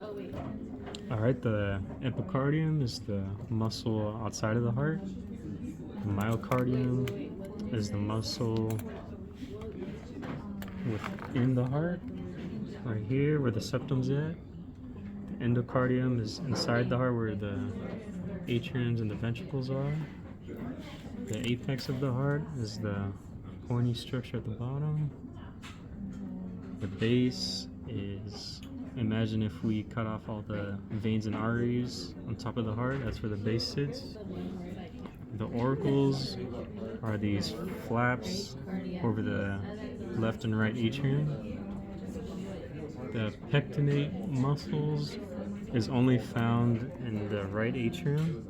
Alright, the epicardium is the muscle outside of the heart. The myocardium is the muscle within the heart, right here where the septum's at. The endocardium is inside the heart where the atriums and the ventricles are. The apex of the heart is the pointy structure at the bottom. The base is, imagine if we cut off all the veins and arteries on top of the heart, that's where the base sits. The auricles are these flaps over the left and right atrium. The pectinate muscles is only found in the right atrium.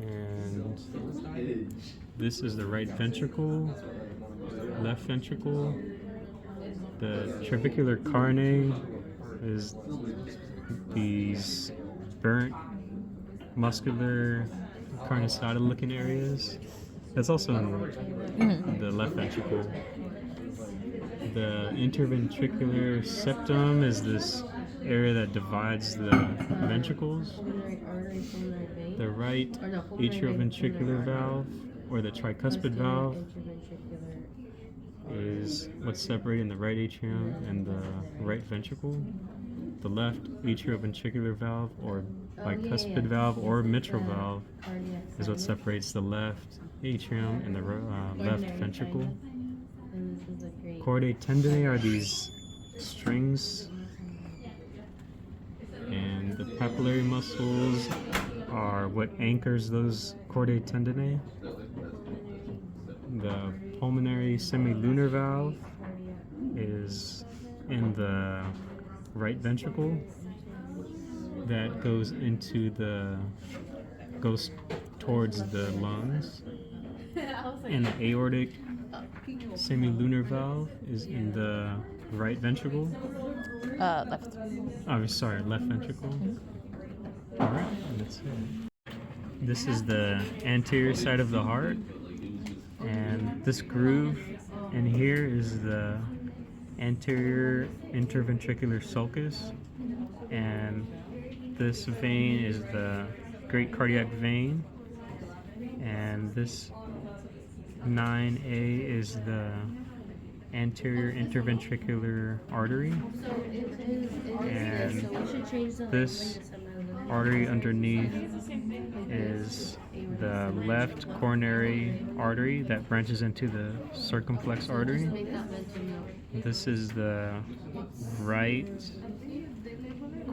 And this is the right ventricle, left ventricle. The trabecular carne is these burnt muscular carnosida looking areas. That's also in the left ventricle. The interventricular septum is this area that divides the ventricles. The right atrioventricular valve, or the tricuspid valve, is what's separating the right atrium and the right ventricle. The left atrioventricular valve, or bicuspid valve, or mitral valve, is what separates the left atrium and the left ventricle. Chordae tendineae are these strings, and the papillary muscles are what anchors those chordae tendineae. The pulmonary semilunar valve is in the right ventricle that goes towards the lungs, and the aortic semilunar valve is in the right ventricle. Left. Oh, sorry, left ventricle. All right, that's it. This is the anterior side of the heart, and this groove in here is the anterior interventricular sulcus, and this vein is the great cardiac vein, and this 9A is the anterior interventricular artery, and this artery underneath is the left coronary artery that branches into the circumflex artery. This is the right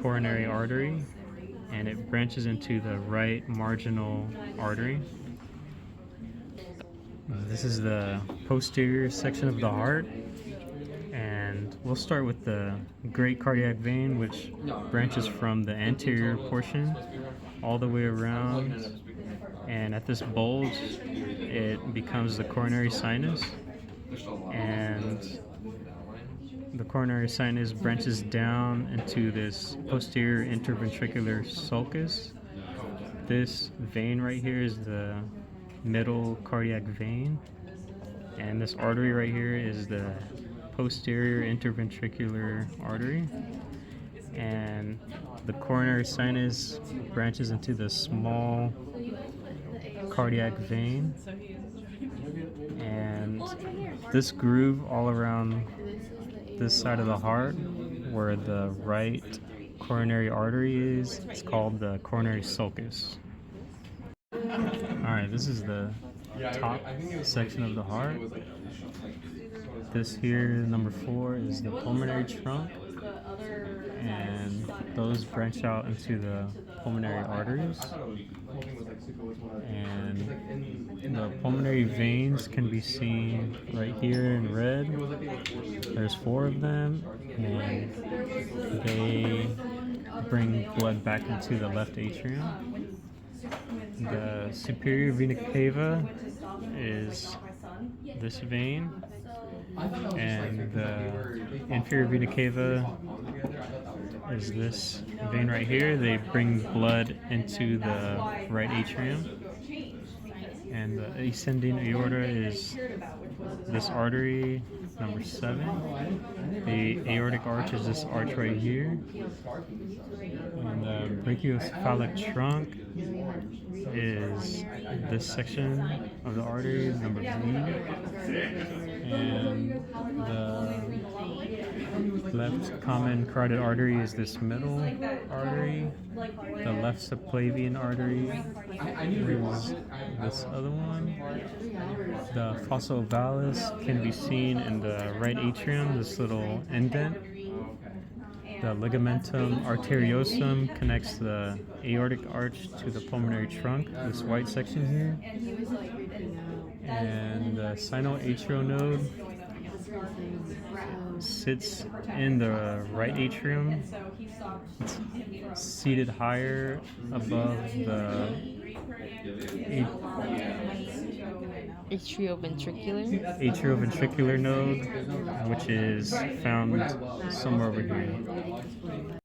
coronary artery, and it branches into the right marginal artery. This is the posterior section of the heart, and we'll start with the great cardiac vein, which branches from the anterior portion all the way around, and at this bulge it becomes the coronary sinus, and the coronary sinus branches down into this posterior interventricular sulcus. This vein right here is the middle cardiac vein, and this artery right here is the posterior interventricular artery, and the coronary sinus branches into the small cardiac vein, and this groove all around this side of the heart where the right coronary artery is, it's called the coronary sulcus. Alright, this is the top section of the heart. This here, number 4, is the pulmonary trunk, and those branch out into the pulmonary arteries. And the pulmonary veins can be seen right here in red. There's 4 of them, and they bring blood back into the left atrium. The superior vena cava is this vein, and the inferior vena cava is this vein right here. They bring blood into the right atrium, And the ascending aorta is this artery, number 7. The aortic arch is this arch right here. And the brachiocephalic trunk is this section of the artery, number B. And the left common carotid artery is this middle artery. The left subclavian artery is this other one. The fossa ovalis can be seen in the right atrium, this little indent. The ligamentum arteriosum connects the aortic arch to the pulmonary trunk, this white section here. And the sinoatrial node sits in the right atrium. It's seated higher above the Atrioventricular atrioventricular node, which is found somewhere over here.